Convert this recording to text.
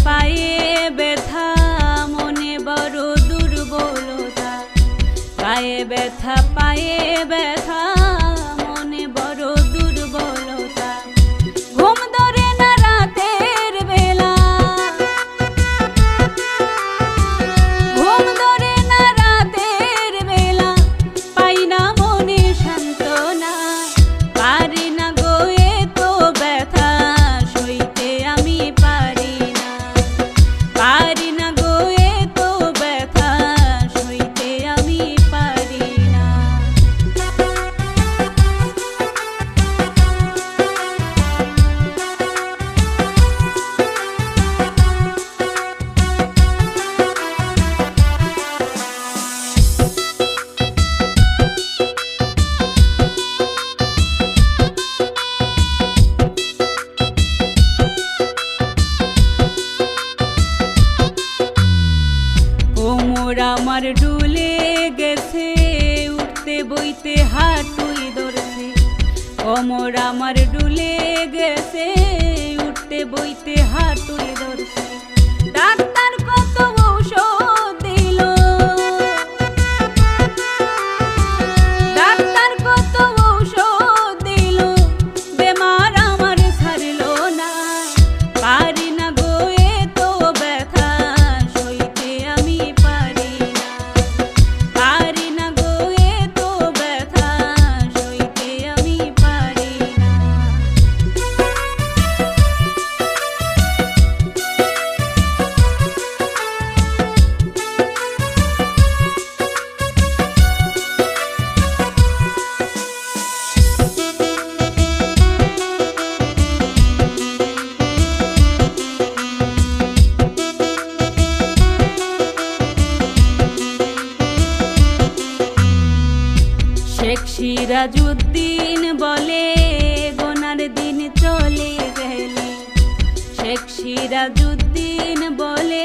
পায়ে ব্যথা মনে বড় দুর্বলতা, পায়ে ব্যথা মনে বড় দুর্বলতা। ঘুম ধরে না রাতের বেলা, ঘুম ধরে না রাতের বেলা, পাই না মনে সান্ত্বনা। পারি না গো এত ব্যথা সইতে, আমি পারি না, পারি না গো এত ব্যথা সইতে, আমি পারি না। কোমর আমার ডুলে গেছে, উঠতে বইতে হাঁটুই ধরছে। কোমর আমার ডুলে গেছে, উঠতে বইতে হাঁটুই ধরছে। ডাক্তার কত ঔষধ দিল, ডাক্তার কত ঔষধ দিল, বেমার আমার ছাড়ল না। পারি না গো এত ব্যথা সইতে, আমি পারি না, পারি না গো এত ব্যথা সইতে, আমি পারি না। শেখ সিরাজউদ্দিন বলে গোনার দিন চলে গেলে, শেখ সিরাজউদ্দিন বলে